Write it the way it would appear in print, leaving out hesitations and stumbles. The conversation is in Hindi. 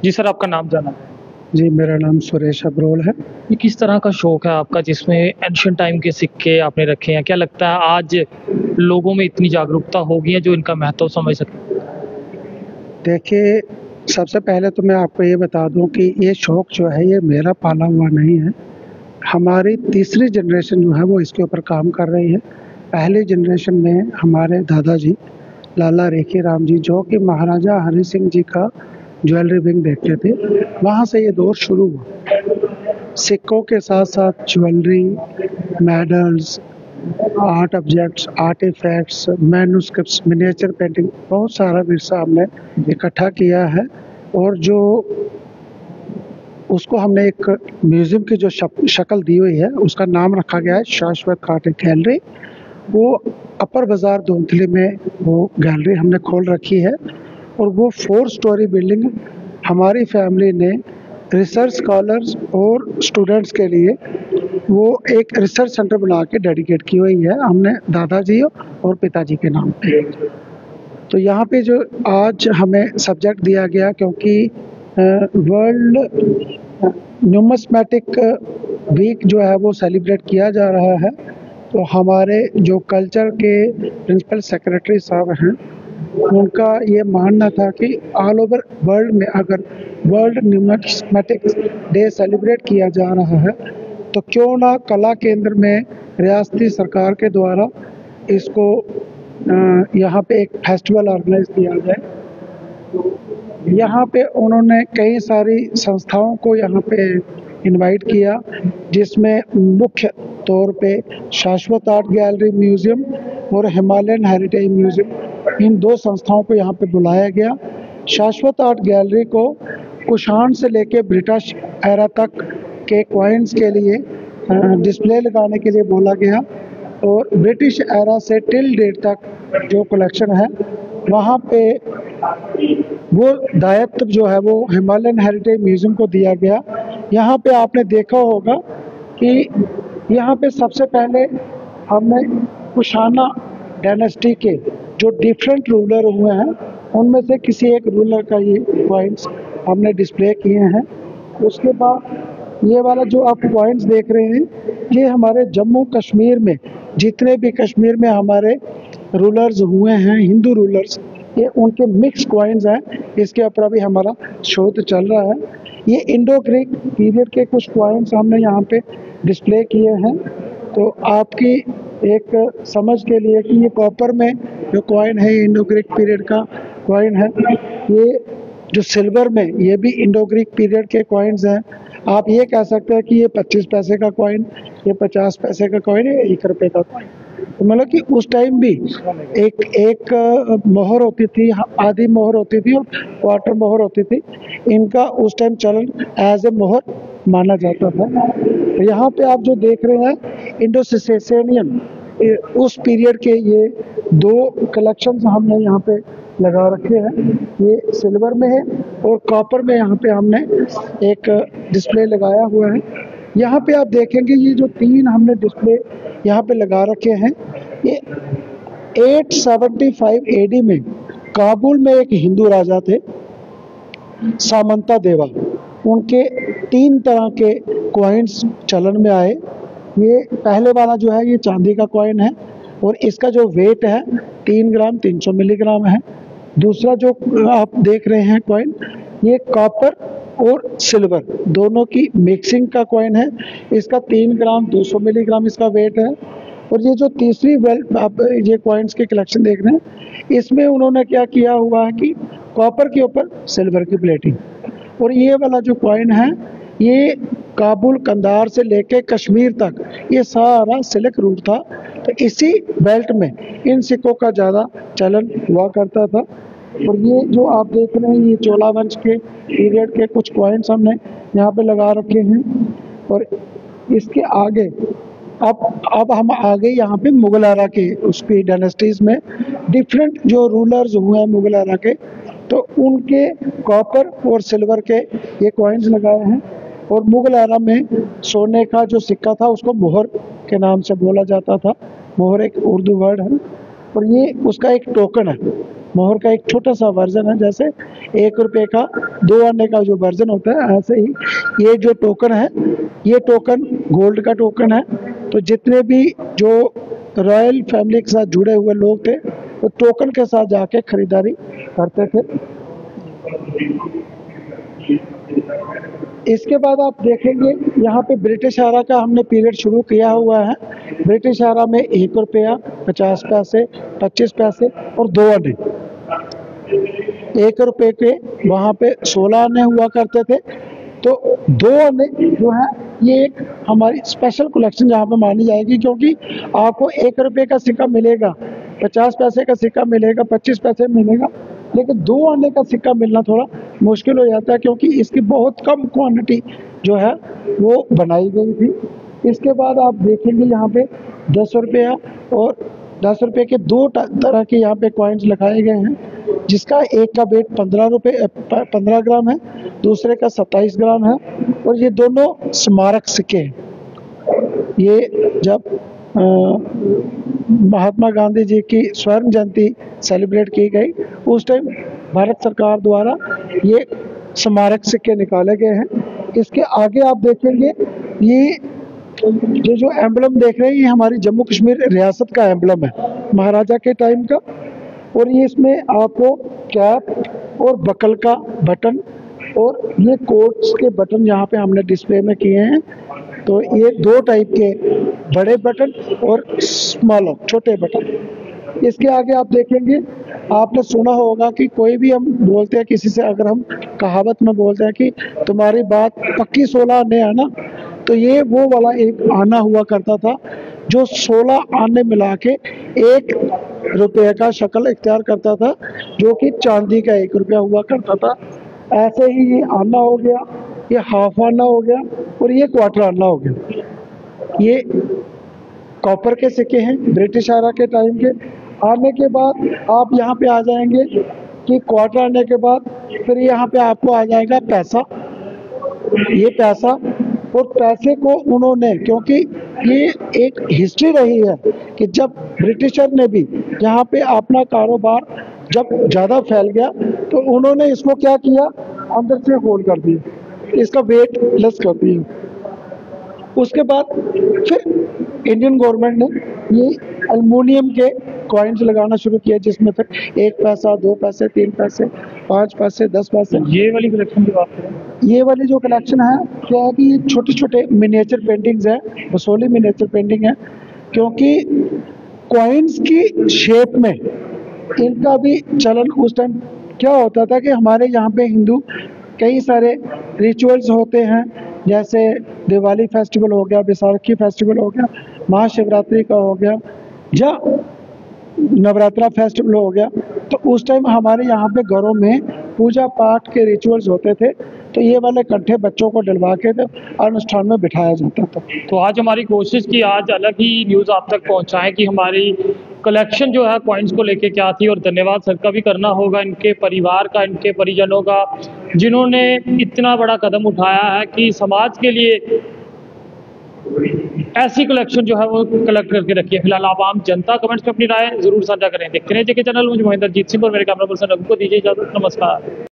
जी सर, आपका नाम जाना है? जी, मेरा नाम सुरेश अब्रोल है। ये किस तरह का शौक है आपका जिसमें एंशिएंट टाइम के सिक्के आपने रखे हैं? क्या लगता है आज लोगों में इतनी जागरूकता हो गई है जो इनका महत्व समझ सके? देखिए, सबसे पहले तो मैं आपको ये बता दूं कि ये शौक जो है ये मेरा पाला हुआ नहीं है। हमारी तीसरी जनरेशन जो है वो इसके ऊपर काम कर रही है। पहली जनरेशन में हमारे दादाजी लाला रेखी राम जी, जो कि महाराजा हरि सिंह जी का ज्वेलरी विंग देखते थे, वहाँ से ये दौर शुरू हुआ। सिक्कों के साथ साथ jewellery, medals, art objects, artefacts, manuscripts, miniature painting, बहुत सारा विरसा हमने इकट्ठा किया है। और जो उसको हमने एक म्यूज़ियम की जो शक्ल दी हुई है, उसका नाम रखा गया है शाश्वत कांटे गैलरी। वो अपर बाज़ार धोंतली में वो गैलरी हमने खोल रखी है। और वो 4 स्टोरी बिल्डिंग हमारी फैमिली ने रिसर्च स्कॉलर्स और स्टूडेंट्स के लिए वो एक रिसर्च सेंटर बना के डेडिकेट की हुई है हमने दादाजी और पिताजी के नाम पे। तो यहाँ पे जो आज हमें सब्जेक्ट दिया गया, क्योंकि वर्ल्ड न्यूमिस्मेटिक वीक जो है वो सेलिब्रेट किया जा रहा है, तो हमारे जो कल्चर के प्रिंसिपल सेक्रेटरी साहब हैं, उनका ये मानना था कि ऑल ओवर वर्ल्ड में अगर वर्ल्ड न्यूमिस्मेटिक डे सेलिब्रेट किया जा रहा है, तो क्यों ना कला केंद्र में रियासती सरकार के द्वारा इसको यहाँ पे एक फेस्टिवल ऑर्गेनाइज किया जाए। यहाँ पे उन्होंने कई सारी संस्थाओं को यहाँ पे इनवाइट किया, जिसमें मुख्य तौर पे शाश्वत आर्ट गैलरी म्यूज़ियम और हिमालयन हेरिटेज म्यूज़ियम, इन 2 संस्थाओं को यहाँ पे बुलाया गया। शाश्वत आर्ट गैलरी को कुषाण से लेके ब्रिटिश एरा तक के कॉइन्स के लिए डिस्प्ले लगाने के लिए बोला गया, और ब्रिटिश एरा से टिल डेट तक जो कलेक्शन है वहाँ पे वो दायित्व जो है वो हिमालयन हेरिटेज म्यूज़ियम को दिया गया। यहाँ पे आपने देखा होगा कि यहाँ पे सबसे पहले हमने कुषाणा डायनेस्टी के जो डिफरेंट रूलर हुए हैं, उनमें से किसी एक रूलर का ये कॉइन्स हमने डिस्प्ले किए हैं। उसके बाद ये वाला जो आप कॉइन्स देख रहे हैं, ये हमारे जम्मू कश्मीर में जितने भी कश्मीर में हमारे रूलर्स हुए हैं, हिंदू रूलर्स, ये उनके मिक्स कॉइन्स हैं। इसके ऊपर अभी हमारा शोध चल रहा है। ये इंडो ग्रीक पीरियड के कुछ कॉइन्स हमने यहाँ पे डिस्प्ले किए हैं। तो आपकी एक समझ के लिए कि ये कॉपर में जो कॉइन है, इंडो ग्रीक पीरियड का कॉइन है। ये जो सिल्वर में, ये भी इंडो ग्रीक पीरियड के कॉइन्स हैं। आप ये कह सकते हैं कि ये 25 पैसे का कॉइन, ये 50 पैसे का कॉइन है, 1 रुपये का कॉइन। तो मतलब कि उस टाइम भी एक मोहर होती थी, आधी मोहर होती थी और क्वार्टर मोहर होती थी। इनका उस टाइम चलन एज ए मोहर माना जाता था। तो यहाँ पे आप जो देख रहे हैं इंडो सिसेनियन उस पीरियड के ये 2 कलेक्शंस हमने यहाँ पे लगा रखे हैं। ये सिल्वर में है और कॉपर में यहाँ पे हमने एक डिस्प्ले लगाया हुआ है। यहाँ पे आप देखेंगे ये जो 3 हमने डिस्प्ले यहाँ पे लगा रखे हैं, ये 875 एडी में काबुल में एक हिंदू राजा थे, सामंता देवा। उनके 3 तरह के कॉइन्स चलन में आए। ये पहले वाला जो है ये चांदी का कॉइन है और इसका जो वेट है 3 ग्राम 300 मिलीग्राम है। दूसरा जो आप देख रहे हैं कॉइन, ये कॉपर और सिल्वर दोनों की मिक्सिंग का कॉइन है। इसका 3 ग्राम 200 मिलीग्राम इसका वेट है। और ये जो तीसरी आप ये कॉइन्स के कलेक्शन देख रहे हैं, इसमें उन्होंने क्या किया हुआ है कि कॉपर के ऊपर सिल्वर की प्लेटिंग। और ये वाला जो कॉइन है, ये काबुल, कंधार से लेके कश्मीर तक ये सारा सिल्क रूट था। तो इसी बेल्ट में इन सिक्कों का ज़्यादा चलन हुआ करता था। और ये जो आप देख रहे हैं, ये चोला वंश के पीरियड के कुछ कॉइन्स हमने यहाँ पे लगा रखे हैं। और इसके आगे अब हम आगे यहाँ पे मुगल एरा के उसकी डायनेस्टीज में डिफरेंट जो रूलर्स हुए हैं मुगल एरा के, तो उनके कॉपर और सिल्वर के ये कॉइन्स लगाए हैं। और मुगल एरा में सोने का जो सिक्का था उसको मोहर के नाम से बोला जाता था। मोहर एक उर्दू वर्ड है। और ये उसका एक टोकन है, मोहर का एक छोटा सा वर्जन है। जैसे 1 रुपये का 2 आने का जो वर्जन होता है, ऐसे ही ये जो टोकन है, ये टोकन गोल्ड का टोकन है। तो जितने भी जो रॉयल फैमिली के साथ जुड़े हुए लोग थे वो टोकन के साथ जाके खरीदारी करते थे। इसके बाद आप देखेंगे यहाँ पे ब्रिटिश एरा का हमने पीरियड शुरू किया हुआ है। ब्रिटिश एरा में 1 रुपया, 50 पैसे, 25 पैसे और 2 आने। 1 रुपये के वहाँ पे 16 आने हुआ करते थे। तो 2 आने जो है ये एक हमारी स्पेशल कलेक्शन यहाँ पे मानी जाएगी, क्योंकि आपको 1 रुपये का सिक्का मिलेगा, 50 पैसे का सिक्का मिलेगा, 25 पैसे मिलेगा, लेकिन 2 आने का सिक्का मिलना थोड़ा मुश्किल हो जाता है, क्योंकि इसकी बहुत कम क्वांटिटी जो है वो बनाई गई थी। इसके बाद आप देखेंगे यहाँ पे 10 रुपया और 10 रुपये के 2 तरह के यहाँ पे कॉइन्स लगाए गए हैं, जिसका एक का वेट 15 ग्राम है, दूसरे का 27 ग्राम है। और ये दोनों स्मारक सिक्के हैं। ये जब महात्मा गांधी जी की स्वर्ण जयंती सेलिब्रेट की गई, उस टाइम भारत सरकार द्वारा ये स्मारक सिक्के निकाले गए हैं। इसके आगे आप देखेंगे ये जो एम्बलम देख रहे हैं, ये हमारी जम्मू कश्मीर रियासत का एम्बलम है, महाराजा के टाइम का। और ये इसमें आपको कैप और बकल का बटन और ये कोट्स के बटन यहाँ पे हमने डिस्प्ले में किए हैं। तो ये 2 टाइप के बड़े बटन और स्मॉलर छोटे बटन। इसके आगे आप देखेंगे, आपने सुना होगा कि कोई भी हम बोलते हैं किसी से, अगर हम कहावत में बोलते हैं कि तुम्हारी बात पक्की 16 आने है ना, तो ये वो वाला एक आना हुआ करता था जो 16 आने मिला के 1 रुपये का शक्ल इख्तियार करता था, जो कि चांदी का 1 रुपया हुआ करता था। ऐसे ही ये आना हो गया, ये हाफ आना हो गया और ये क्वार्टर आना हो गया। ये कॉपर के सिक्के हैं ब्रिटिश एरा के टाइम के। आने के बाद आप यहाँ पे आ जाएंगे कि क्वार्टर आने के बाद फिर यहाँ पे आपको आ जाएगा पैसा। ये पैसा, और पैसे को उन्होंने, क्योंकि ये एक हिस्ट्री रही है कि जब ब्रिटिशर ने भी यहाँ पे अपना कारोबार जब ज़्यादा फैल गया तो उन्होंने इसको क्या किया, अंदर से होल्ड कर दिया, इसका वेट लेस कर दिया। उसके बाद फिर इंडियन गवर्नमेंट ने ये एल्युमिनियम के कॉइन्स लगाना शुरू किया, जिसमें फिर 1 पैसा, 2 पैसे, 3 पैसे, 5 पैसे, 10 पैसे। ये वाली कलेक्शन की बात करें, ये वाली जो कलेक्शन है क्या है कि ये छोटे छोटे मिनिएचर पेंटिंग्स है, वसूली मिनिएचर पेंटिंग है, क्योंकि कॉइन्स की शेप में इनका भी चलन उस टाइम क्या होता था कि हमारे यहाँ पे हिंदू कई सारे रिचुअल्स होते हैं, जैसे दिवाली फेस्टिवल हो गया, बैसाखी फेस्टिवल हो गया, महाशिवरात्रि का हो गया, या नवरात्रा फेस्टिवल हो गया। तो उस टाइम हमारे यहाँ पे घरों में पूजा पाठ के रिचुअल्स होते थे, तो ये वाले कंठे बच्चों को डलवा के अनुष्ठान में बिठाया जाता था। तो आज हमारी कोशिश की आज अलग ही न्यूज़ आप तक पहुंचाएं कि हमारी कलेक्शन जो है कॉइन्स को लेके क्या थी। और धन्यवाद सर का भी करना होगा, इनके परिवार का, इनके परिजनों का, जिन्होंने इतना बड़ा कदम उठाया है कि समाज के लिए ऐसी कलेक्शन जो है वो कलेक्ट करके रखी है। फिलहाल आप आम जनता कमेंट्स में अपनी राय जरूर साझा करें। देखते रहिए जेके चैनल। मुझे महेंद्र जीत सिंह और मेरे कैमरा पर्सन रघु को दीजिए इजाजत। नमस्कार।